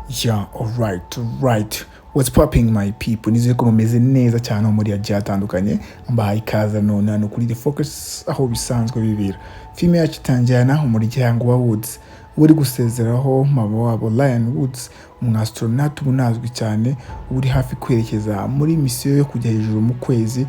Yeah, alright. What's popping my people? Nizeye ko mumeze neza cyane aho muri agiye atandukanye. Mbahaye ikaze none hano kuri The Focus aho bisanzwe bibera. Filime yacu itangirana umuryango wa Woods uri gusezeraho mama wabo Ryan Woods, umwastronaut unazwi cyane uri hafi kwerekeza muri misiyo yo kujya hejuru mu kwezi.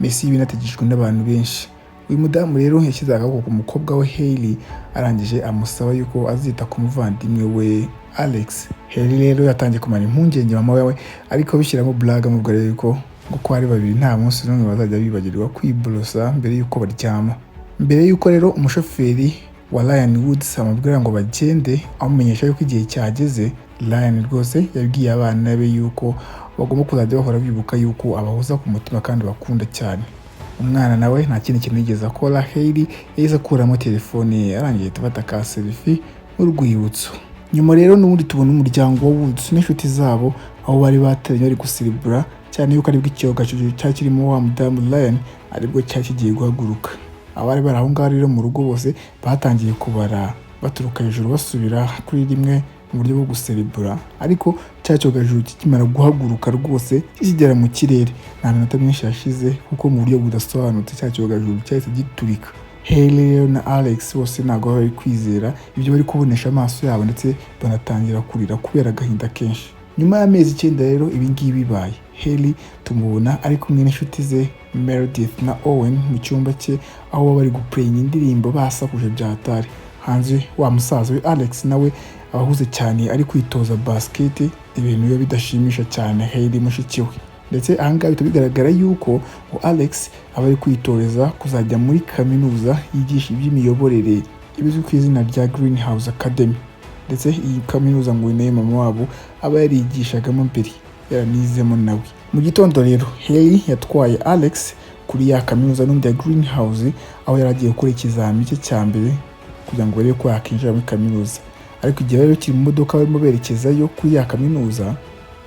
Messi binategejwe n'abantu benshi. Uyu mudamu rero yashyize akaboko ku mukobwa we Hailey, arangije amusaba yuko azita ku muvandimwe we Alex. Hailey rero yatangiye kumara impungenge mama we, ariko bishyiramo blague amubwira yuko ngo ari babiri nta munsi n'umwe bazajya bibagirwa kwiborosa mbere yuko baryama. Mbere yuko rero umushoferi wa Ryan Woods amubwira ngo bagende amumenyesha yuko igihe cyageze, Ryan rwose yabwiye abana be yuko bagomba kuzajya bahora bibuka yuko abahoza ku mutima kandi bakunda cyane. Umwana nawe nta kindi kintu yigeze akora. Hailey yahise akuramo telefone ye, arangiye afata ka selfie n'urwibutso. Nyuma rero n'ubundi tubona umuryango wa Woods n'inshuti zabo aho bari bateranye bari gucelebrate cyane yuko aribwo ikiyoga cyari kirimo wa mudamu Ryan aribwo cyari kigiye guhaguruka. Abari bari aho ngaho rero mu rugo bose batangiye kubara baturuka hejuru basubira kuri rimwe mu buryo bwo gucelebrate, ariko cya cyogajuru kikimara guhaguruka rwose kigera mu kirere nta minota myinshi yashize kuko mu buryo budasobanutse cya cyogajuru cyahise giturika. Hailey na Alex bose ntabwo bari kwizera ibyo bari kubonesha amaso yabo, ndetse banatangira kurira kubera agahinda kenshi. Nyuma y'amezi 9 rero ibi ngibi bibaye, Hailey tumubona ari kumwe n'inshuti ze Meredith na Owen mu cyumba cye aho bari guplaying indirimbo basakuje byatari. Hanze wa musaza we Alex nawe abahuze cyane ari kwitoza basket, ibintu biba bidashimisha cyane Hailey mushiki we. Ndetse ahangaha bigaragara yuko Alex aba ari kwitoreza kuzajya muri kaminuza yigisha iby'imiyoborere ibizwi ku izina rya Greenhouse Academy. Ndetse iyi kaminuza ngo inaye mama wabo aba yarigishagamo mbere, yaranizemo nawe. Mu gitondo rero Hailey yatwaye Alex kuri ya kaminuza n'undi ya Greenhouse aho yaragiye gukora ikizamini cye cya mbere kugira ngo barebe ko yakinjira muri kaminuza. Ariko igihe rero kiri mu modoka barimo berekezayo kuri ya kaminuza,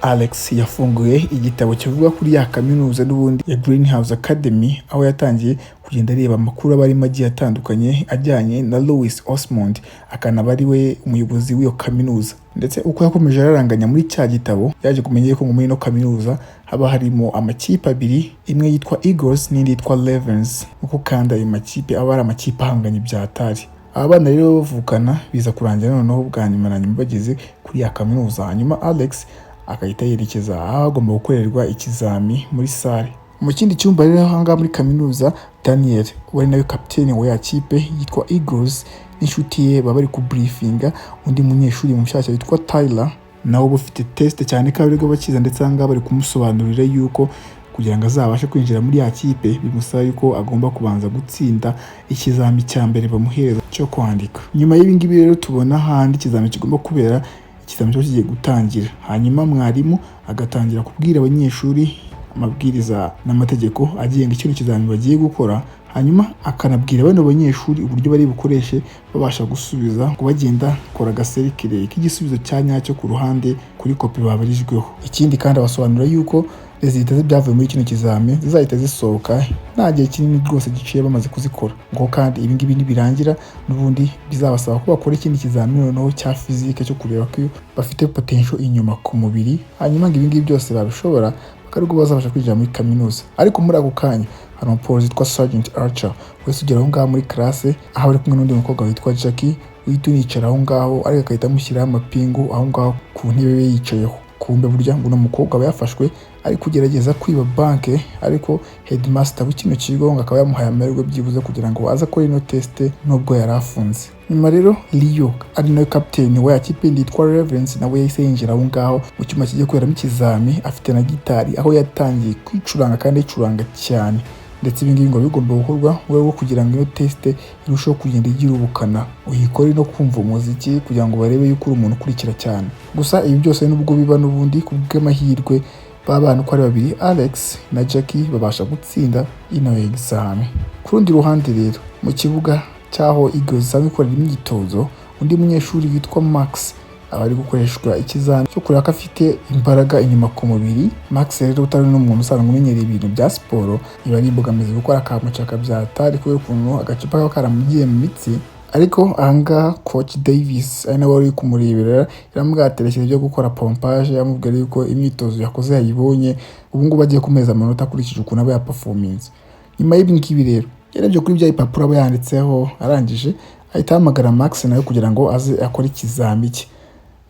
Alex yafunguye igitabo kivuga kuri ya kaminuza n'ubundi ya Greenhouse Academy, aho yatangiye kugenda areba amakuru abarimo agiye atandukanye ajyanye na Louis Osmond, akanaba ari we umuyobozi w'iyo kaminuza. Ndetse uko yakomeje araranganya muri cya gitabo yaje kumenya ko muri no kaminuza haba harimo amakipe abiri, imwe yitwa Eagles n'indi yitwa Ravens, uko kandi ayo makipe aba ari amakipe ahanganye byatari. Abana rero bavukana biza kurangira noneho bwa nyuma na nyuma bageze kuri ya kaminuza. Hanyuma Alex akahita yerekeza aho agomba gukorerwa ikizami muri sale. Mu kindi cyumba rero ahangaha muri kaminuza, Daniel wari nawe kapiteni wa ya kipe yitwa Eagles n'inshuti ye baba bari ku briefinga undi munyeshuri mushyashya witwa Tyler, nawe bafite test cyane ko abiga bakiza, ndetse ahangaha bari kumusobanurira yuko kugira ngo azabashe kwinjira muri ya kipe bimusaba yuko agomba kubanza gutsinda ikizami cya mbere bamuhereza cyo kwandika. Nyuma y'ibi ngibi rero tubona handi ikizami kigomba kubera, ikizami cyo kigiye gutangira. Hanyuma mwarimu agatangira kubwira abanyeshuri amabwiriza n'amategeko agenga icyo kizami bagiye gukora, hanyuma akanabwira bano banyeshuri uburyo bari bukoreshe babasha gusubiza ngo bagenda kora gaserikire k'igisubizo cya nyacyo ku ruhande kuri kopi babarijweho. Ikindi kandi abasobanura yuko rezita z'ibyavuye muri kino kizami zizahita zisohoka nta gihe kinini rwose giciye bamaze kuzikora, ngo kandi ibi ngibi nibirangira n'ubundi bizabasaba ko bakora ikindi kizami noneho cya fizike cyo kureba ko bafite potential inyuma ku mubiri, hanyuma ngo ibi ngibi byose babishobora bakarugo bazabasha kwinjira muri kaminuza. Ariko muri ako kanya hari umupolisi witwa Sergeant Archer wese ugera aho ngaho muri classe, aho ari kumwe n'undi mukobwa witwa Jackie uhita unicara aho ngaho, ariko akahita amushyiraho amapingu aho ngaho ku ntebe ye yicayeho. Kumbe burya ngo n'umukobwa aba yafashwe ari kugerageza kwiba banke, ariko headmaster w'ikino kigo ngo akaba yamuhaye amahirwe byibuze kugira ngo aze akore ino test nubwo yari afunze. Nyuma rero Leo ari nawe kapiteni wa ya kipe yitwa Ravens nawe yahise yinjira aho ngaho mu cyuma kigiye kuberamo ikizami, afite na gitari aho yatangiye kwicuranga kandi yicuranga cyane. Ndetse ibi ngibi ngo bigomba gukorwa wewe kugira ngo iyo test irusheho kugenda igira ubukana, uyikore no kumva umuziki kugira ngo barebe yuko uri umuntu ukurikira cyane. Gusa ibi byose nubwo biba n'ubundi kubw'amahirwe babana uko ari babiri, Alex na Jackie babasha gutsinda ino examen. Ku rundi ruhande rero mu kibuga cyaho Eagles zari gukorera imyitozo, undi munyeshuri witwa Max abari gukoreshwa ikizami cyo kureka afite imbaraga inyuma ku mubiri. Max rero utari n'umuntu usanzwe umenyereye ibintu bya siporo, iba ari imbogamizi gukora akamucaka byatari kubera ukuntu agacupa kaba karamugiye mu mitsi, ariko ahangaha coach Davis ari nawe wari kumurebera yaramubwaterekeza ibyo gukora pompage, yamubwira yuko imyitozo yakoze yayibonye, ubu ngubu agiye kumeza amanota akurikije ukuntu aba yaperformance. Nyuma y'ibi ngibi rero yarebye kuri bya ipapuro aba yanditseho, arangije ahita ahamagara Max nawe kugira ngo aze akore ikizami cye.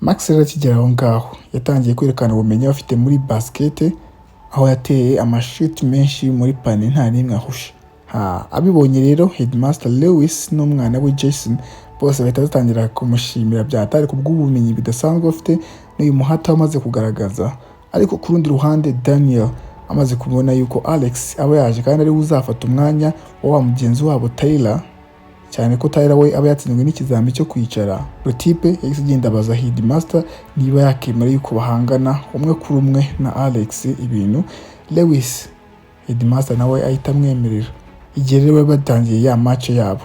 Max rero akigera aho ngaho yatangiye kwerekana ubumenyi afite muri basket, aho yateye amashoti menshi muri panier nta nimwe ahusha. Abibonye rero Headmaster Lewis n'umwana we Jason bose bahita batangira kumushimira byatari kubw'ubumenyi bidasanzwe afite n'uyu muhata amaze kugaragaza. Ariko ku rundi ruhande Daniel amaze kubona yuko Alex aba yaje kandi ari uzafata umwanya wa mugenzi wabo Taylor, cyane ko Taylor we aba yatsinzwe n'ikizami cyo kwicara, Rotipe yahise agenda abaza Headmaster niba yakemera yuko bahangana umwe kuri umwe na Alex ibintu. Lewis Headmaster nawe ahita amwemerera. Igihe rero batangiye ya match yabo,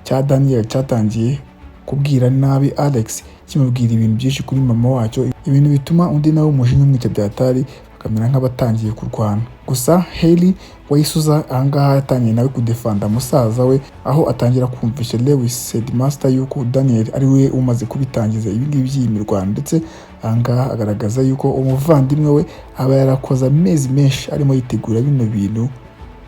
cya Daniel cyatangiye kubwira nabi Alex, kimubwira ibintu byinshi kuri mama wacu, ibintu bituma undi nawe umujinya umwica byatari, bakamera nk'abatangiye kurwana. Gusa Hailey wayisuza ahangaha yatangiye nawe kudefanda musaza we, aho atangira kumvisha Lewis Headmaster yuko Daniel ari we umaze kubitangiza ibi ngibi by'imirwano, ndetse ahangaha agaragaza yuko umuvandimwe we aba yarakoze amezi menshi arimo yitegura bino bintu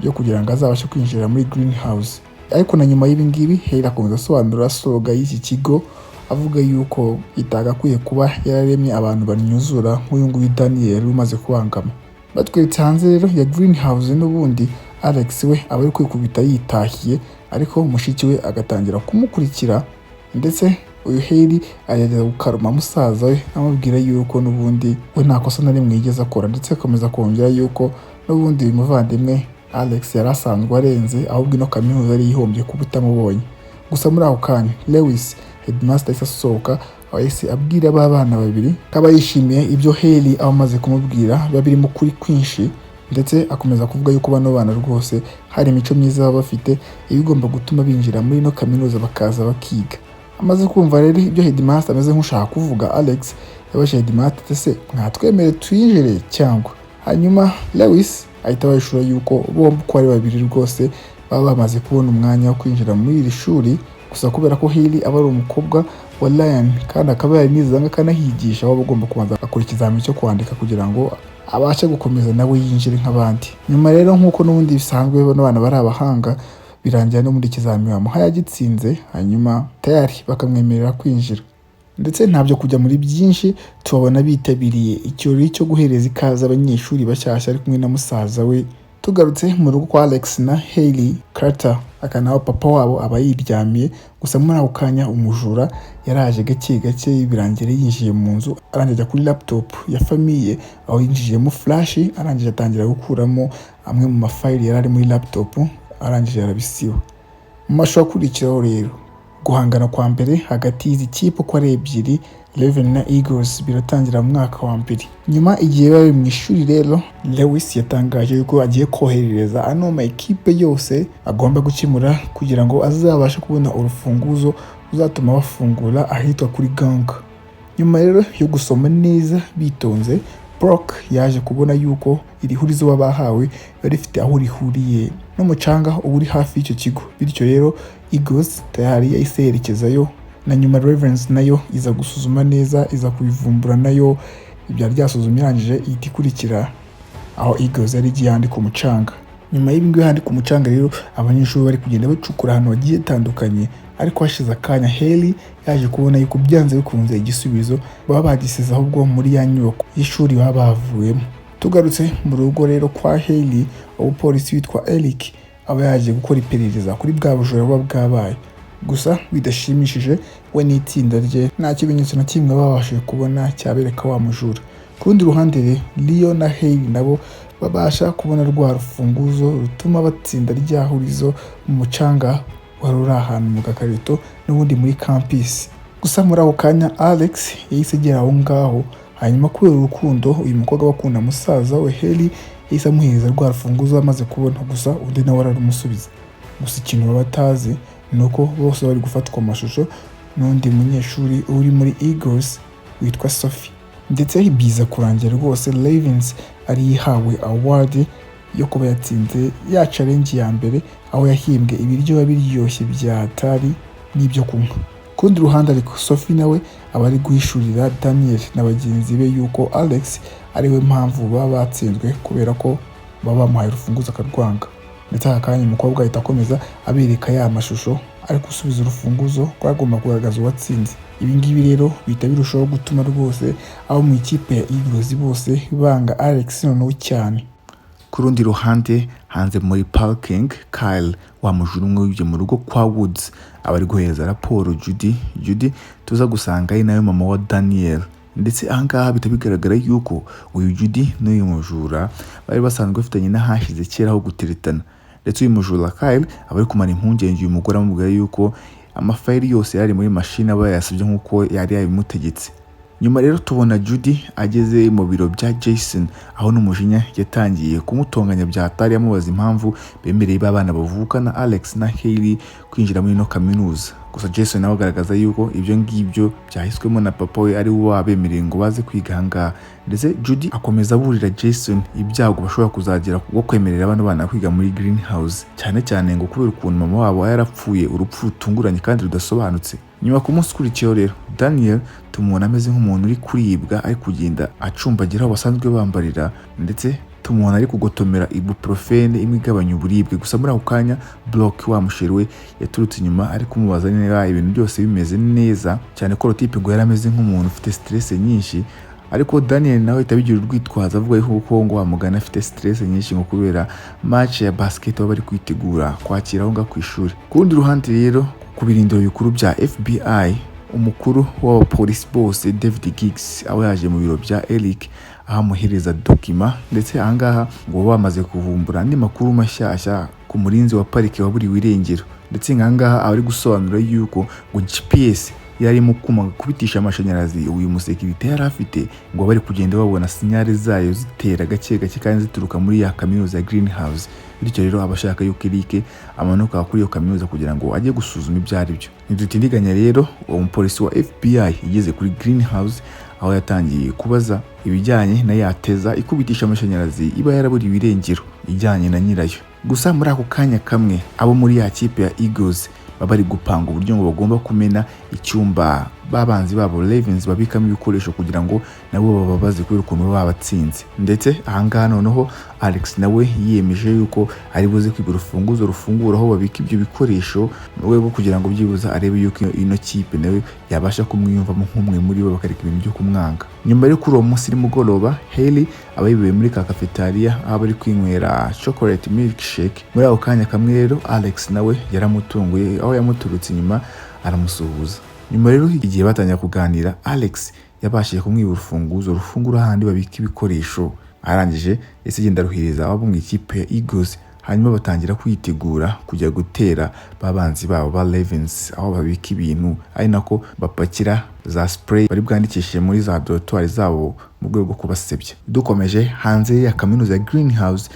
byo kugira ngo azabashe kwinjira muri greenhouse. Ariko na nyuma y'ibi ngibi Hailey akomeza asobanura slogan y'iki kigo, avuga yuko itagakwiye kuba yararemye abantu banyuzura nk'uyu nguyu Daniel umaze kubangama. Batweretse hanze rero ya greenhouse n'ubundi Alex we aba ari kwikubita yitahiye, ariko mushiki we agatangira kumukurikira, ndetse uyu Hailey agerageza gukaruma musaza we amubwira yuko n'ubundi we nta kosa na rimwe yigeze akora, ndetse akomeza kongera yuko n'ubundi uyu muvandimwe Alex yari asanzwe arenze, ahubwo ino kaminuza yari yihombye kuba utamubonye. Gusa muri ako kanya Lewis Headmaster yahise asohoka, ahise abwira aba bana babiri ko aba yishimiye ibyo Hailey aba amaze kumubwira biba birimo kuri kwinshi, ndetse akomeza kuvuga yuko bano bana rwose hari imico myiza baba bafite ibigomba gutuma binjira muri ino kaminuza bakaza bakiga. Amaze kumva rero ibyo Headmaster ameze nk'ushaka kuvuga, Alex yabashe Headmaster ese mwatwemere twinjire cyangwa. Hanyuma Lewis ahita abashura yuko bombi uko ari babiri rwose baba bamaze kubona umwanya wo kwinjira muri iri shuri. Gusa kubera ko Hailey aba ari umukobwa wa Ryan kandi akaba yarinizanga akanahigisha, aho bagomba kubanza akora ikizamini cyo kwandika kugira ngo abashe gukomeza nawe yinjire nk'abandi. Nyuma rero nk'uko n'ubundi bisanzwe bano bana bari abahanga, birangira no muri ikizamini bamuhaye agitsinze, hanyuma tayari bakamwemerera kwinjira. Ndetse ntabyo kujya muri byinshi, tubabona bitabiriye ikirori cyo guhereza ikaze abanyeshuri bashyashya ari kumwe na musaza we. Tugarutse mu rugo kwa Alex na Hailey, Carter akanaho papa wabo aba yiryamiye. Gusa muri ako kanya umujura yaraje gake gake, birangira yinjiye mu nzu, arangije kuri laptop ya famiye aho yinjijemo flash, arangije atangira gukuramo amwe mu mafayili yari ari muri laptop, arangije arabisiba. Mu mashusho akurikiraho rero guhangana kwa mbere hagati y'izi kipe uko ari ebyiri, Raven na Eagles, biratangira mu mwaka wa mbere. Nyuma igihe bari mu ishuri rero, Lewis yatangaje yuko agiye koherereza ano ma ekipe yose agomba gukemura kugira ngo azabashe kubona urufunguzo uzatuma bafungura ahitwa kuri gang. Nyuma rero yo gusoma neza bitonze, Brock yaje kubona yuko iri hurizo babahawe bari rifite aho rihuriye n'umucanga uri hafi y'icyo kigo, bityo rero Eagles tayari yahise yerekezayo, na nyuma Ravens nayo iza gusuzuma neza, iza kubivumbura nayo ibyari byasuzumye, irangije ihita ikurikira aho Eagles yari igiye handika umucanga. Nyuma y'ibingibi handika umucanga rero abanyeshuri bari kugenda bacukura ahantu hagiye hatandukanye, ariko hashize akanya Hailey yaje kubona yuko byanze bikunze igisubizo baba bagisize ahubwo muri ya nyubako y'ishuri baba bavuyemo. Tugarutse mu rugo rero kwa Hailey, umupolisi witwa Eric aba yaje gukora iperereza kuri bwa bujura buba bwabaye. Gusa bidashimishije, we n'itsinda rye nta kimenyetso na kimwe babashije kubona cyabereka wa mujura. Ku rundi ruhande Leo na Hailey nabo babasha kubona rwa rufunguzo rutuma batsinda rya hurizo mu mucanga wari uri ahantu mu gakarito n'ubundi muri campus. Gusa muri ako kanya Alex yahise agera aho ngaho, hanyuma kubera urukundo uyu mukobwa bakunda musaza we Hailey yahise amuhereza rwa rufunguzo amaze kubona, gusa undi nawe ararumusubiza. Gusa ikintu baba batazi ni uko bose bari gufatwa amashusho n'undi munyeshuri uri muri Eagles witwa Sophie. Ndetse biza kurangira rwose Ravens ari yihawe award yo kuba yatsinze ya challenge ya mbere, aho yahimbwe ibiryo biryoshye bya hatari n'ibyo kunywa. Ku rundi ruhande ariko Sophie nawe aba ari guhishurira Daniel na bagenzi be yuko Alex ariwe mpamvu baba batsinzwe kubera ko baba bamuhaye urufunguzo akarwanga. Ndetse aka kanya umukobwa ahita akomeza abereka ya mashusho ari gusubiza urufunguzo rwagomba kugaragaza uwatsinze. Ibi ngibi rero bihita birushaho gutuma rwose abo mu ikipe ya Eagles bose banga Alex noneho cyane. Ku rundi ruhande hanze muri parking, Kyle wa mujuru umwe wibye mu rugo kwa Woods aba ari guhereza raporo Judy tuza gusanga ari nawe mama wa Daniel. Ndetse ahangaha bita bigaragara yuko uyu Judy n'uyu mujura bari basanzwe bafitanye n'ahashize kera ho guteretana. Ndetse uyu mujura Kyle aba ari kumara impungenge uyu mugore amubwira yuko amafayili yose yari muri mashini aba yasabye nk'uko yari yabimutegetse. Nyuma rero tubona Judy ageze mu biro bya Jason aho n'umujinya yatangiye kumutonganya bya hatari amubaza impamvu bemereye babana bavukana Alex na Hailey kwinjira muri no kaminuza. Gusa Jason nawe agaragaza yuko ibyo ngibyo byahiswemo na papa we ari we wabemereye ngo baze kwiga ahangaha. Ndetse Judy akomeza aburira Jason ibyago bashobora kuzagira bwo kwemerera abana bana kwiga muri greenhouse, cyane cyane ngo kubera ukuntu mama wabo yarapfuye urupfu rutunguranye kandi rudasobanutse. Nyuma ku munsi ukurikiyeho rero Daniel tumubona ameze nk'umuntu uri kuribwa ari kugenda acumbagira aho basanzwe bambarira, ndetse tumubona ari kugotomera ibuprofene imwe igabanya uburibwe. Gusa muri ako kanya Block wa musheri we yaturutse inyuma ari kumubaza niba ibintu byose bimeze neza, cyane ko Rotipe ngo yari ameze nk'umuntu ufite stress nyinshi. Ariko Daniel nawe ahita abigira urwitwazo avuga yuko ngo wamugana afite stress nyinshi ngo kubera match ya basket baba bari kwitegura kwakira aho nga ku ishuri. Ku rundi ruhande rero ku birindiro bikuru bya FBI, umukuru w'abapolisi bose David Giggs aho yaje mu biro bya Eric ahamuhereza dokima. Ndetse ahangaha ngo bamaze kuvumbura andi makuru mashyashya ku murinzi wa parike waburiwe irengero. Ndetse ngangaha abari gusobanura yuko ngo GPS yarimo kubitisha amashanyarazi uyu musekirite yari afite ngo bari kugenda babona sinyari zayo zitera gake gake kandi zituruka muri ya kaminuza ya Greenhouse. Bityo rero abashaka yuko Eric amanuka kuri iyo kaminuza kugira ngo ajye gusuzuma ibyo ari byo. Ntidutindiganya rero uwo mupolisi wa FBI igeze kuri Greenhouse aho yatangiye kubaza ibijyanye na yateza ikubitisha amashanyarazi iba yaraburiwe irengero ijyanye na nyirayo. Gusa muri ako kanya kamwe abo muri ya kipe ya Eagles bari gupanga uburyo ngo bagomba kumena icyumba babanzi babo Ravens babikamo ibikoresho kugira ngo nabo bababaze kubera ukuntu babatsinze. Ndetse ahangaha noneho Alex nawe yiyemeje yuko ari buze kwibura urufunguzo rufungura aho babika ibyo bikoresho rwego kugira ngo byibuza arebe yuko ino kipe nawe yabasha kumwiyumvamo nk'umwe muri bo bakareka ibintu byo kumwanga. Nyuma yo kuri uwo munsi nimugoroba Hailey abayibuye muri ka cafeteria aho bari kwinywera chocolate milkshake. Muri ako kanya kamwe rero Alex nawe yaramutunguye aho yamuturutse inyuma aramusuhuza. Nyuma rero igihe batangira kuganira Alex yabashije kumwibura urufunguzo rufungura ahandi babika ibikoresho. Arangije ese genda ruhiriza abo mu ikipe ya Eagles, hanyuma batangira kwitegura kujya gutera babanzi babo ba Ravens aho babika ibintu ari nako bapakira za spray bari bwandikishije muri za dortoir zabo mu rwego rwo kubasebya. Dukomeje hanze ya kaminuza ya Greenhouse,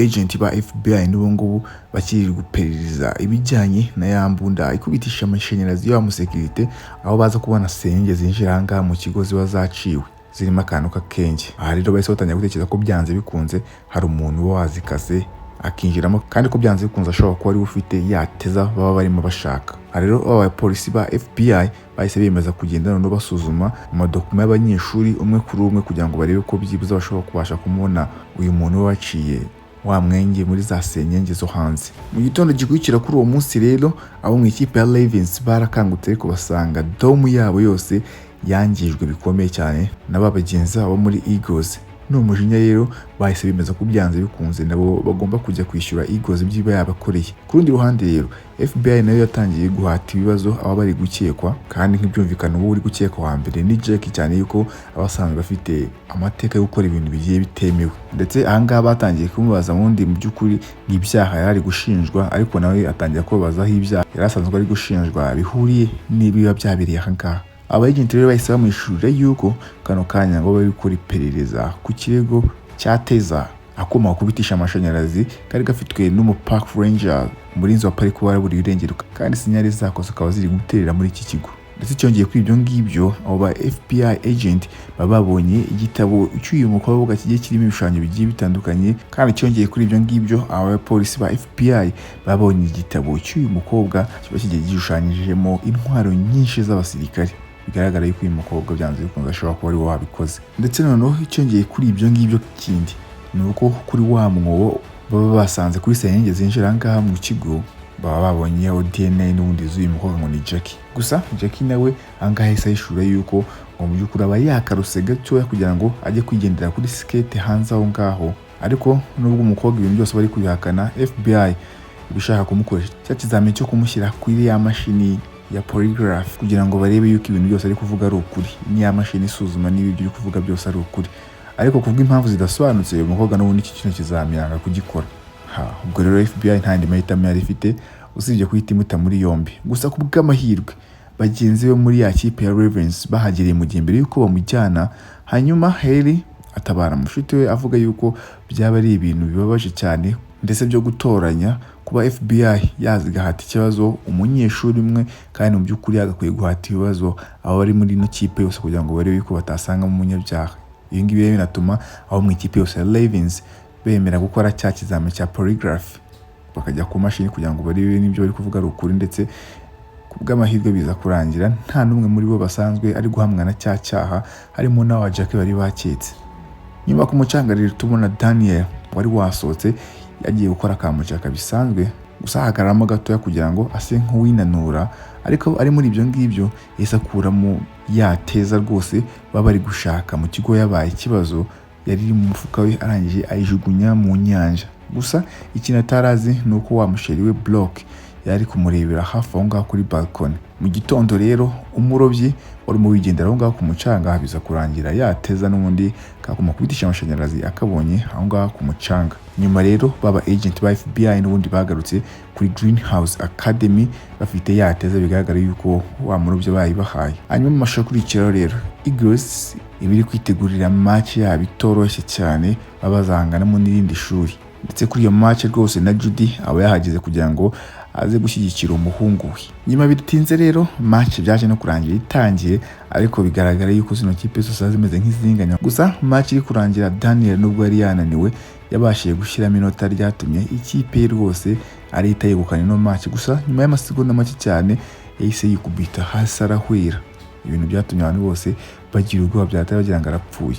agent ba FBI n'ubu ngubu bakiri guperereza ibijyanye na yambunda ikubitisha amashanyarazi ya musekirite aho baza kubona senge zinjira hanga mu kigo ziba zaciwe zirimo akantu k'akenge. Aha rero bahise batangira gutekereza ko byanze bikunze hari umuntu wazikaze akinjiramo kandi ko byanze bikunze ashobora kuba ari ufite yateza baba barimo bashaka. Rero abapolisi ba FBI bahise bemeza kugenda no basuzuma amadokuma y'abanyeshuri umwe kuri umwe kugira ngo barebe ko byibuze bashobora kubasha kumubona uyu muntu waciye wa mwenge muri za senyenge zo hanze. Mu gitondo gikurikira kuri uwo munsi rero abo mu ikipe ya Ravens barakangutse ariko basanga dome yabo yose yangijwe bikomeye cyane n'ababagenzi babo muri Eagles. N'umujinya rero bahise bemeza ko byanze bikunze nabo bagomba kujya kwishyura Eagles ibyiba yabakoreye. Ku rundi ruhande rero FBI nayo yatangiye guhata ibibazo aba bari gukekwa, kandi nk'ibyumvikana uwo uri gukekwa wa mbere ni Jack cyane yuko abasanzwe bafite amateka yo gukora ibintu bigiye bitemewe. Ndetse ahangaha batangiye kumubaza mundi mu by'ukuri n'ibyaha yari gushinjwa, ariko nawe atangira kubabaza aho ibyaha yari asanzwe ari gushinjwa bihuriye n'ibiba byabereye ahangaha. Abagenti rero bahise bamwishurira yuko kano kanya ngo bari gukora iperereza ku kirego cyateza akoma kubitisha amashanyarazi kari gafitwe n'umu park ranger murinzi wa parike waraburiwe irengero kandi sinyari zako zikaba ziri guterera muri iki kigo. ndetse cyongeye kuri ibyo ngibyo abo ba FBI agent baba babonye igitabo cy'uyu mukobwa kigiye kirimo ibishushanyo bigiye bitandukanye, kandi cyongeye kuri ibyo ngibyo aba polisi ba FBI babonye igitabo cy'uyu mukobwa kiba kigiye gishushanyijemo intwaro nyinshi z'abasirikare. Bigaragara yuko uyu mukobwa byanze bikunze ashobora kuba ari we wabikoze. Ndetse noneho icyongeye kuri ibyo ngibyo kindi ni uko kuri wa mwobo baba basanze kuri senyenge zinjira ngaha mu kigo baba babonyeho DNA n'ubundi z'uyu mukobwa ngo ni Jackie. Gusa Jackie nawe angaha yahise yishura yuko ngo mu by'ukuri aba yakaruse gatoya kugira ngo ajye kwigendera kuri skate hanze aho ngaho, ariko nubwo umukobwa ibintu byose bari kubihakana, FBI ibishaka kumukoresha cya kizamini cyo kumushyira kuri ya mashini ya polygraph kugira ngo barebe yuko ibintu byose ari kuvuga ari ukuri, ni ya mashini isuzuma niba ibyo uri kuvuga byose ari ukuri. Ariko kubwo impamvu zidasobanutse uyu mukobwa n'ubundi iki kintu kizamyanga kugikora. Ubwo rero FBI nta ndi mahitamo yari ifite usibye kuhita imuta muri yombi. Gusa ku bw'amahirwe bagenzi be muri ya kipe ya Ravens bahagereye mu gihe mbere yuko bamujyana, hanyuma Haley atabara mushiti we avuga yuko byaba ari ibintu bibabaje cyane ndetse byo gutoranya kuba FBI yazigahata ikibazo umunyeshuri umwe, kandi mu by'ukuri yagakwiye guhata ibibazo abo bari muri ino kipe yose kugira ngo barebe yuko batasangamo umunyabyaha. Ibi ngibi rero binatuma abo mu ikipe yose ya Ravens bemera gukora cya kizamini cya polygraph bakajya ku mashini kugira ngo barebe n'ibyo bari kuvuga ari ukuri, ndetse ku bw'amahirwe biza kurangira nta n'umwe muri bo basanzwe ari guhamwa na cya cyaha, harimo n'awa Jackie bari baketse. Nyuma ku mucanga rero tubona Daniel wari wasohotse yagiye gukora akamucaka bisanzwe, gusa ahagararamo gatoya kugira ngo ase nk'uwinanura, ariko ari muri ibyo ngibyo yahise akuramo yateza rwose baba bari gushaka mu kigo yabaye ikibazo, yari iri mu mufuka we arangije ayijugunya mu nyanja. Gusa ikintu atarazi ni uko wa musheri we Block yari kumurebera hafi aho ngaho kuri balkoni. Mu gitondo rero umurobyi warimo wigendera aho ngaho ku mucanga biza kurangira yateza n'ubundi kakumakubitisha amashanyarazi akabonye aho ngaho ku mucanga. Nyuma rero baba agent ba FBI n'ubundi bagarutse kuri Greenhouse Academy bafite yateza, bigaragara yuko wa murobyi bayibahaye. Hanyuma mu mashusho akurikiraho rero Eagles ibiri kwitegurira match yabo itoroshye cyane babazanganamo n'irindi shuri, ndetse kuri iyo match rwose na Judy aba yahageze kugira ngo aze gushyigikira umuhungu we. Nyuma bitinze rero match byaje no kurangira itangiye, ariko bigaragara yuko zino kipe zose zimeze nk'izinganya. Gusa match iri kurangira Daniel nubwo yari yananiwe yabashije gushyiramo inota ryatumye ikipe rwose ari itayegukana ino match. Gusa nyuma y'amasegonda make cyane yahise yikubita hasi arahwera, ibintu byatumye abantu bose bagira ubwoba byatari bagira ngo arapfuye.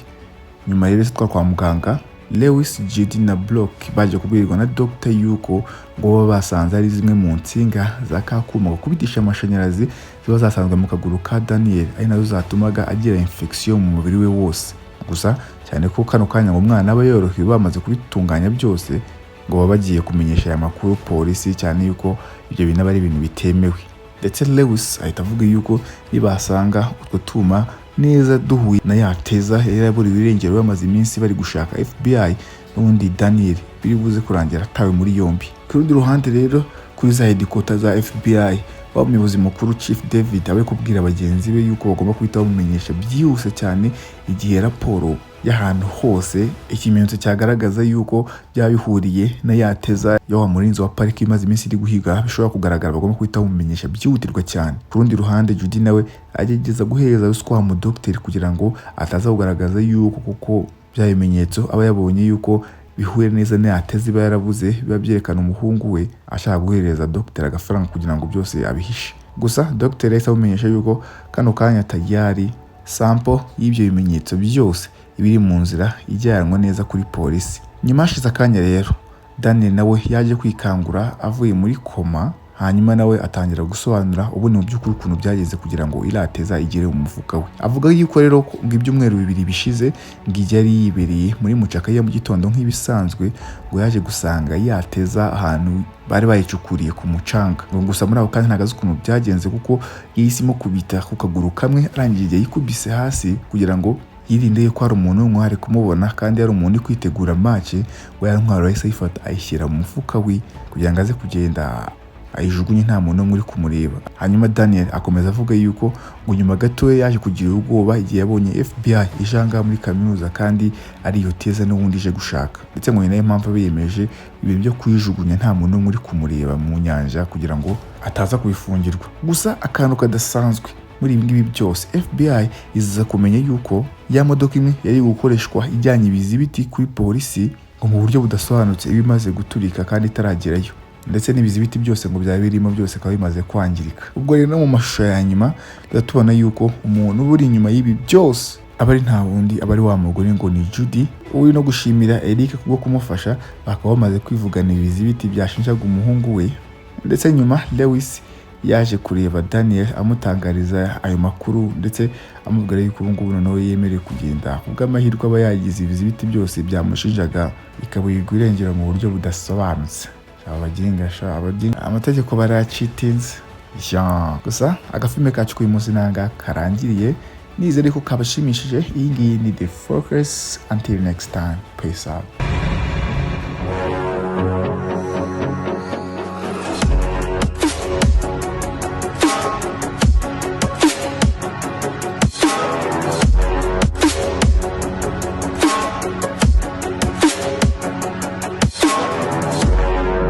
Nyuma rero twa kwa muganga Lewis, Judy na Block baje kubwirwa na doctor yuko ngo baba basanze ari zimwe mu nsinga za kakuma kubitisha amashanyarazi ziba zasanzwe mu kaguru ka Daniel, ari nazo zatumaga agira infection mu mubiri we wose. Gusa cyane ko kano kanya ngo umwana aba yorohewe bamaze kubitunganya byose, ngo baba bagiye kumenyesha aya makuru polisi, cyane yuko ibyo bintu ari ibintu bitemewe. Ndetse Lewis ahita avuga yuko nibasanga utwo tuma neza duhuye na yateza yaraburiwe irengero bamaze iminsi bari gushaka FBI n'ubundi Daniel biri buze kurangira atawe muri yombi. Ku rundi ruhande rero kuri za headquarters za FBI umuyobozi mukuru Chief David abe kubwira bagenzi be yuko bagomba kwita bamumenyesha byihuse cyane igihe raporo y'ahantu hose ikimenyetso cyagaragaza yuko byabihuriye na yateza yo murinzi wa pariki imaze iminsi iri guhiga bishobora kugaragara, bagomba kwita bamumenyesha byihutirwa cyane. Ku rundi ruhande Judy nawe agegeza guhereza ruswa mu doctor kugira ngo ataza kugaragaza yuko kuko byabimenyetso aba yabonye yuko bihuye neza n'ateze iba yarabuze, biba byerekana umuhungu we ashaka guhereza doctor agafaranga kugira ngo byose abihishe. Gusa doctor yahise amumenyesha yuko kano kanya tayari sample y'ibyo bimenyetso byose ibiri mu nzira ijyanwa neza kuri polisi. Nyuma hashize akanya rero Daniel nawe yaje kwikangura avuye muri koma, hanyuma nawe atangira gusobanura ubundi mu by'ukuri ukuntu byageze kugira ngo irateza igere mu mufuka we. Avuga yuko rero ngo ibyumweru bibiri bishize ngo yari yibereye muri mucaka ya mu gitondo nk'ibisanzwe, ngo yaje gusanga yateza ahantu bari bayicukuriye ku mucanga. Ngo gusa muri ako kanya ntagaze ukuntu byagenze kuko yahisemo kubita ku kaguru kamwe, arangije yikubise hasi kugira ngo yirinde ko hari umuntu umwe kumubona kandi yari umuntu uri kwitegura match, ngo yarantwara yahise ayifata ayishyira mu mufuka we kugira ngo aze kugenda ayijugunye nta muntu umwe uri kumureba. Hanyuma Daniel akomeza avuga yuko ngo nyuma gato yaje kugira ubwoba igihe yabonye FBI ijanga muri kaminuza kandi ari iyo teza n'ubundi ije gushaka, ndetse ngo ni nayo mpamvu biyemeje ibintu byo kuyijugunya nta muntu umwe uri kumureba mu nyanja kugira ngo ataza kubifungirwa. Gusa akantu kadasanzwe muri ibi ngibi byose FBI iza kumenya yuko ya modoka imwe yari gukoreshwa ijyanye ibizibiti kuri polisi ngo mu buryo budasobanutse iba imaze guturika kandi itaragerayo, ndetse n'ibizibiti byose ngo byaba birimo byose akaba bimaze kwangirika. Ubwo rero mu mashusho ya nyuma tubona yuko umuntu uba uri inyuma y'ibi byose aba ari nta wundi, aba ari wa mugore ngo ni Judy uri no gushimira Eric kubwo kumufasha, bakaba bamaze kwivugana ibizibiti byashinjaga umuhungu we. Ndetse nyuma Lewis yaje kureba Daniel amutangariza ayo makuru ndetse amubwira yuko ubu ngubu noneho yemerewe kugenda kubw'amahirwe aba yagize ibizibiti byose byamushinjaga bikaburirwa irengero mu buryo budasobanutse. Amategeko baracitinze. Gusa agafilme kacu k'uyu munsi nanga karangiriye, nizere ko kabashimishije. Iyi ngiyi ni The Focus. Until next time, peace out.